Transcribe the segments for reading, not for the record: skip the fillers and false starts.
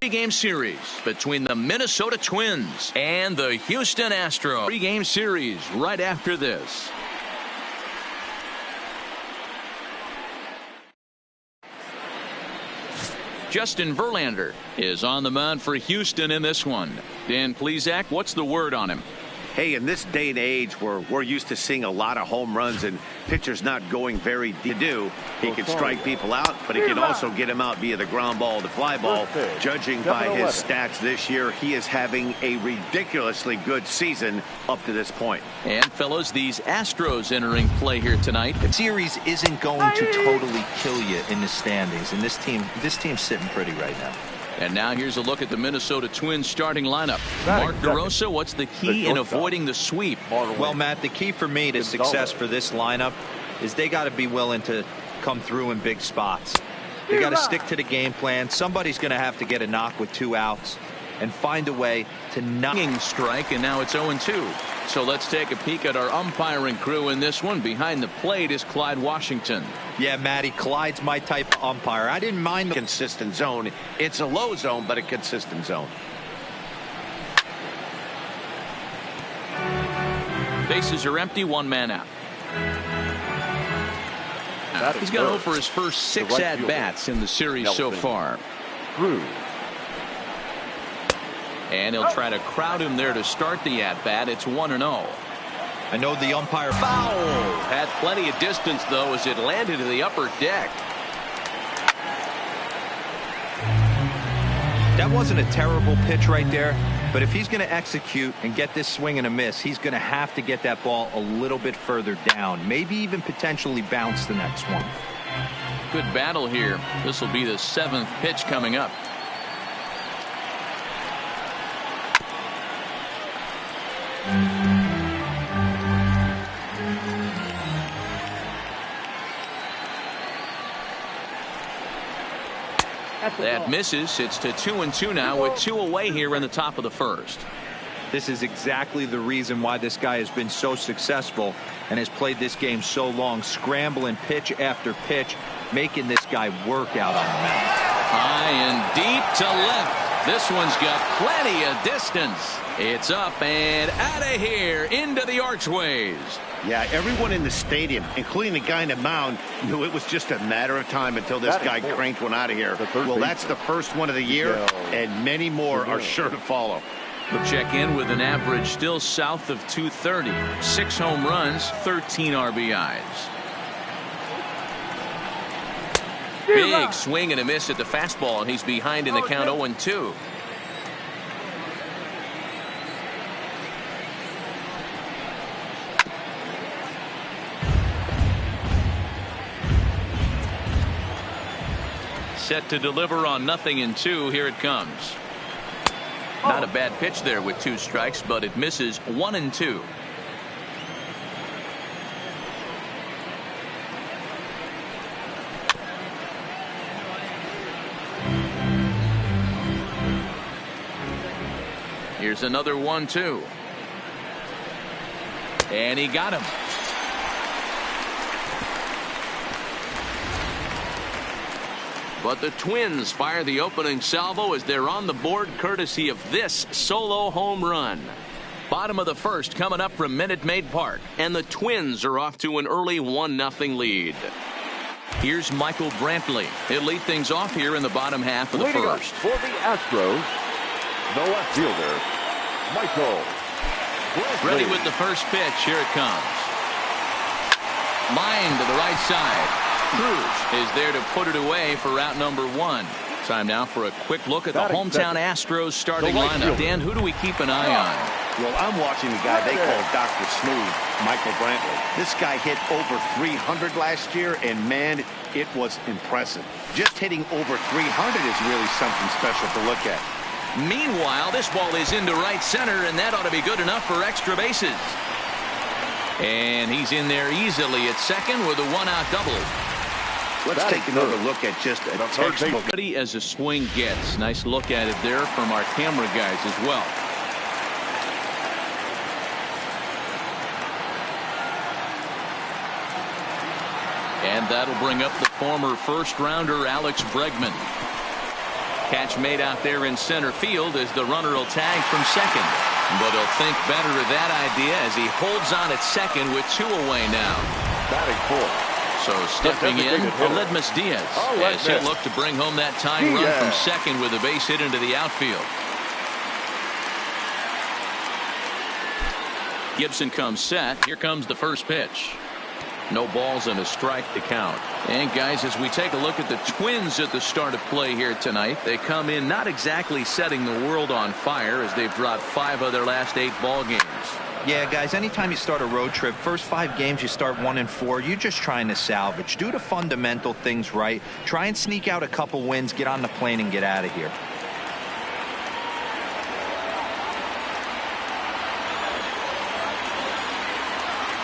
Three-game series between the Minnesota Twins and the Houston Astros. Three-game series right after this. Justin Verlander is on the mound for Houston in this one. Dan Plesac, what's the word on him? Hey, in this day and age where we're used to seeing a lot of home runs and pitchers not going very deep, he can strike people out, but he can also get them out via the ground ball, the fly ball. Judging by his stats this year, he is having a ridiculously good season up to this point. And fellows, these Astros entering play here tonight. The series isn't going to totally kill you in the standings, and this team's sitting pretty right now. And now here's a look at the Minnesota Twins starting lineup. Mark DeRosa, what's the key in avoiding the sweep? Well, Matt, the key for me to success for this lineup is they got to be willing to come through in big spots. They got to stick to the game plan. Somebody's going to have to get a knock with 2 outs and find a way to knock. Strike, and now it's 0-2. So let's take a peek at our umpiring crew in this one. Behind the plate is Clyde Washington. Yeah, Matty, Clyde's my type of umpire. I didn't mind the consistent zone. It's a low zone, but a consistent zone. Bases are empty, 1 man out. He's got to go for his first 6 at-bats in the series so far. And he'll try to crowd him there to start the at-bat. It's 1-0. I know the umpire foul. Had plenty of distance, though, as it landed in the upper deck. That wasn't a terrible pitch right there, but if he's going to execute and get this swing and a miss, he's going to have to get that ball a little bit further down, maybe even potentially bounce the next one. Good battle here. This will be the 7th pitch coming up. That misses. It's to 2-2 now with 2 away here in the top of the first. This is exactly the reason why this guy has been so successful and has played this game so long, scrambling pitch after pitch, making this guy work out on the mound. High and deep to left. This one's got plenty of distance. It's up and out of here into the archways. Yeah, everyone in the stadium, including the guy in the mound, knew it was just a matter of time until this guy cranked one out of here. Well, that's the first one of the year, and many more are sure to follow. We'll check in with an average still south of 230. 6 home runs, 13 RBIs. Big swing and a miss at the fastball, and he's behind in the count 0-2. Set to deliver on 0-2. Here it comes. Not a bad pitch there with 2 strikes, but it misses 1-2. Here's another 1-2. And he got him. But the Twins fire the opening salvo as they're on the board courtesy of this solo home run. Bottom of the first coming up from Minute Maid Park, and the Twins are off to an early 1-0 lead. Here's Michael Brantley. He'll lead things off here in the bottom half of the first. For the Astros, the left fielder, Michael Brantley. Ready with the first pitch. Here it comes. Line to the right side. Cruz is there to put it away for route number 1. Time now for a quick look at the hometown Astros starting lineup. Dan, who do we keep an eye on? Well, I'm watching the guy they call Dr. Smooth, Michael Brantley. This guy hit over 300 last year, and man, it was impressive. Just hitting over 300 is really something special to look at. Meanwhile, this ball is into right center, and that ought to be good enough for extra bases. And he's in there easily at second with a 1-out double. Let's take another look at just a textbook. As a swing gets. Nice look at it there from our camera guys as well. And that'll bring up the former first-rounder Alex Bregman. Catch made out there in center field as the runner will tag from second. But he'll think better of that idea as he holds on at second with 2 away now. Batting fourth. So stepping in, Aledmus Diaz as he'll look to bring home that tying run from second with a base hit into the outfield. Gibson comes set. Here comes the first pitch. No balls and a strike to count. And guys, as we take a look at the Twins at the start of play here tonight, they come in not exactly setting the world on fire as they've dropped 5 of their last 8 ball games. Yeah, guys, anytime you start a road trip, first 5 games you start 1-4, you're just trying to salvage. Do the fundamental things right. Try and sneak out a couple wins, get on the plane and get out of here.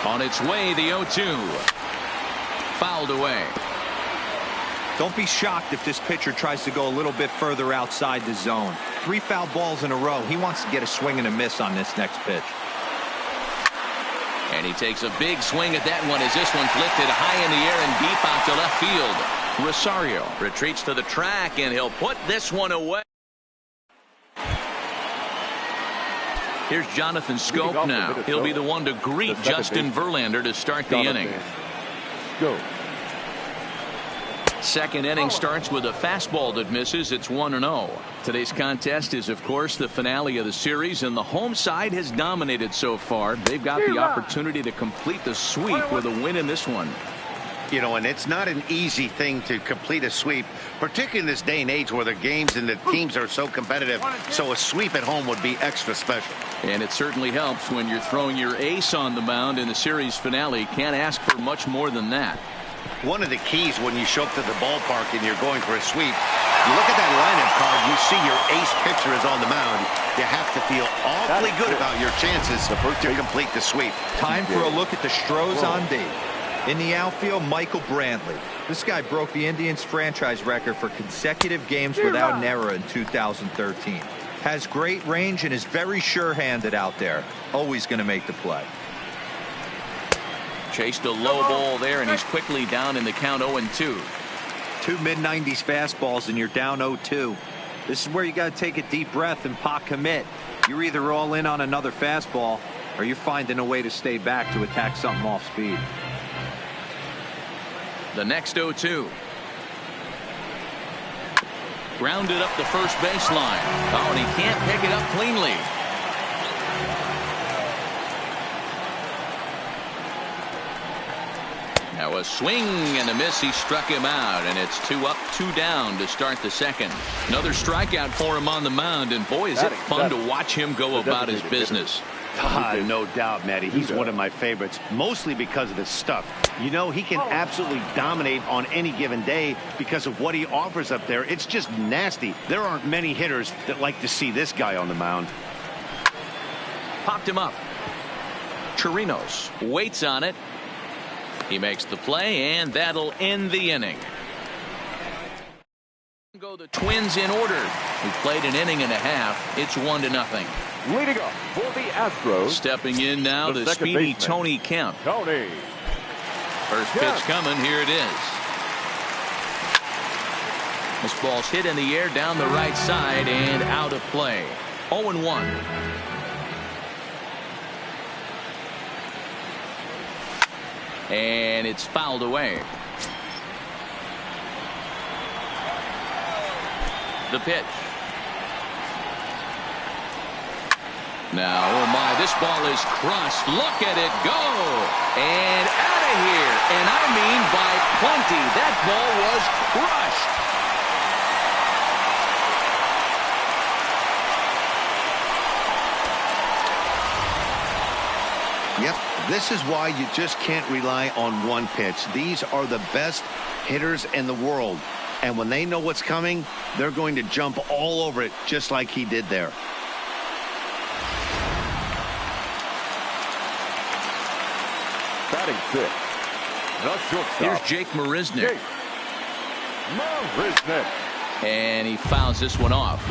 On its way, the 0-2. Fouled away. Don't be shocked if this pitcher tries to go a little bit further outside the zone. 3 foul balls in a row. He wants to get a swing and a miss on this next pitch. And he takes a big swing at that one as this one's lifted high in the air and deep out to left field. Rosario retreats to the track and he'll put this one away. Here's Jonathan Scope now. He'll be the one to greet Justin Verlander to start the inning. Go. Second inning starts with a fastball that misses. It's 1-0. Today's contest is, of course, the finale of the series, and the home side has dominated so far. They've got the opportunity to complete the sweep with a win in this one. You know, and it's not an easy thing to complete a sweep, particularly in this day and age where the games and the teams are so competitive. So a sweep at home would be extra special. And it certainly helps when you're throwing your ace on the mound in the series finale. Can't ask for much more than that. One of the keys when you show up to the ballpark and you're going for a sweep, you look at that lineup card, you see your ace pitcher is on the mound. You have to feel awfully good about your chances to complete the sweep. Time for a look at the Astros on D. In the outfield, Michael Brantley. This guy broke the Indians franchise record for consecutive games without an error in 2013. Has great range and is very sure-handed out there. Always going to make the play. Chased a low ball there, and he's quickly down in the count 0-2. 2 mid-90s fastballs, and you're down 0-2. This is where you got to take a deep breath and pot commit. You're either all in on another fastball, or you're finding a way to stay back to attack something off speed. The next 0-2. Grounded up the first baseline. Oh, and he can't pick it up cleanly. Now a swing and a miss. He struck him out, and it's 2 up, 2 down to start the second. Another strikeout for him on the mound, and boy, is it fun to watch him go about his business. No doubt, Matty. He's one of my favorites, mostly because of his stuff. You know, he can absolutely dominate on any given day because of what he offers up there. It's just nasty. There aren't many hitters that like to see this guy on the mound. Popped him up. Chirinos waits on it. He makes the play, and that'll end the inning. Go the Twins in order. Who played an inning and a half. It's 1-0. Leading up for the Astros. Stepping in now, the speedy Tony Kemp. Tony. First pitch coming. Here it is. This ball's hit in the air down the right side and out of play. 0-1. And it's fouled away. The pitch. Now, oh my, this ball is crushed. Look at it go. And out of here. And I mean by plenty. That ball was crushed. Yep, this is why you just can't rely on one pitch. These are the best hitters in the world. And when they know what's coming, they're going to jump all over it, just like he did there. Batting 6. The shortstop. Here's Jake Marisnick. Marisnick. And he fouls this one off.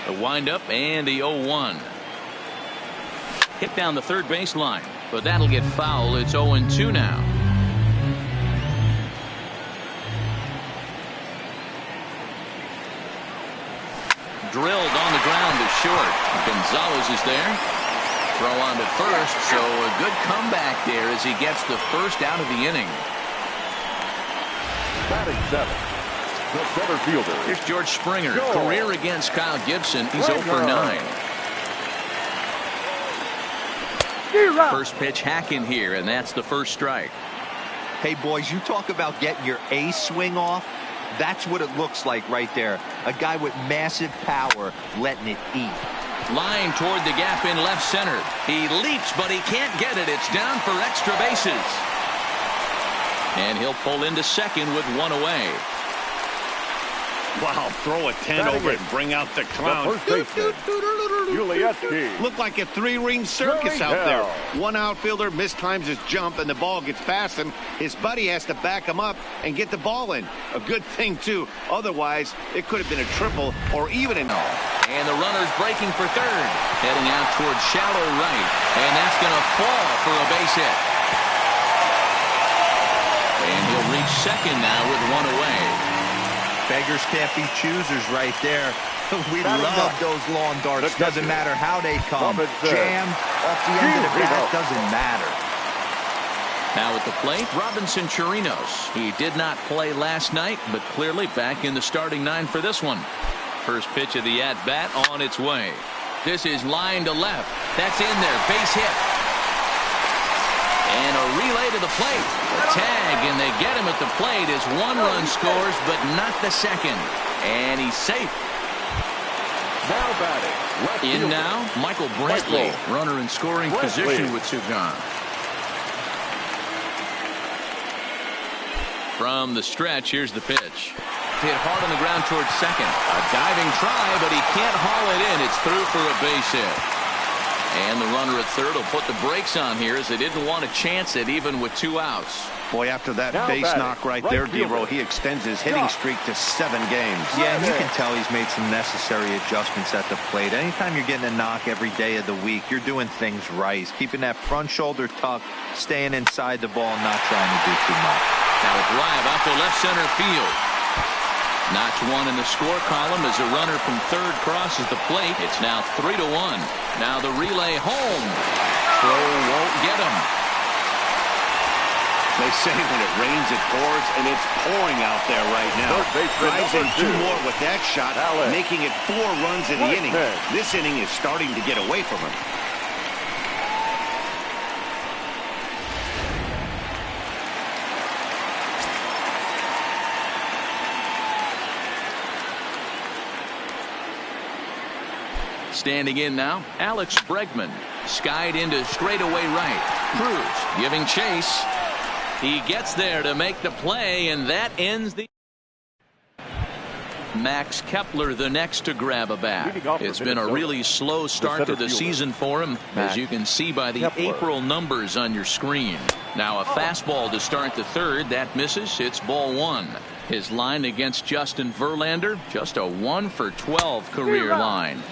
The windup and the 0-1. Hit down the third baseline, but that'll get foul. It's 0-2 now. drilled on the ground to short. Gonzalez is there. Throw on to first, so a good comeback there as he gets the first out of the inning. Batting 7, the center fielder. Here's George Springer. Go. Career against Kyle Gibson. He's 0 for 9. First pitch hack in here, and that's the first strike. Hey, boys, you talk about getting your A swing off. That's what it looks like right there. A guy with massive power letting it eat. Line toward the gap in left center. He leaps, but he can't get it. It's down for extra bases. And he'll pull into second with one away. Wow, throw a 10 over and bring out the clown. The first baseman, Julieski. Looked like a three-ring circus out there. One outfielder mistimes his jump and the ball gets past him. His buddy has to back him up and get the ball in. A good thing, too. Otherwise, it could have been a triple or even an... And the runner's breaking for third. Heading out towards shallow right. And that's going to fall for a base hit. And he'll reach second now with one away. Beggars can't be choosers right there. We love those lawn darts. Doesn't matter how they come. Jammed off the end of the bat, doesn't matter. Now at the plate, Robinson Chirinos. He did not play last night, but clearly back in the starting 9 for this one. First pitch of the at-bat on its way. This is line to left. That's in there. Base hit. And a relay to the plate. A tag, and they get him at the plate as one run scores, but not the second. And he's safe. Now batting. Left In fielder. now, Michael Brantley. Runner in scoring position with 2 gone. From the stretch, here's the pitch. Hit hard on the ground towards second. A diving try, but he can't haul it in. It's through for a base hit. And the runner at third will put the brakes on here as they didn't want to chance it even with 2 outs. Boy, after that Now base batting, knock right right there, fielder. D-Row, he extends his hitting streak to 7 games. Yeah, and you can tell he's made some necessary adjustments at the plate. Anytime you're getting a knock every day of the week, you're doing things right. He's keeping that front shoulder tucked, staying inside the ball, and not trying to do too much. Now a drive out to left center field. Notch 1 in the score column as a runner from third crosses the plate. It's now 3-1. Now the relay home. Throw won't get him. They say when it rains, it pours, and it's pouring out there right now. Drives in 2 more with that shot, making it 4 runs in the inning. This inning is starting to get away from him. Standing in now, Alex Bregman. Skied into straightaway right. Cruz giving chase. He gets there to make the play, and that ends the... Max Kepler the next to grab a bat. It's been a really slow start to the season for him, as you can see by the April numbers on your screen. Now a fastball to start the third. That misses. It's ball 1. His line against Justin Verlander, just a 1 for 12 career line.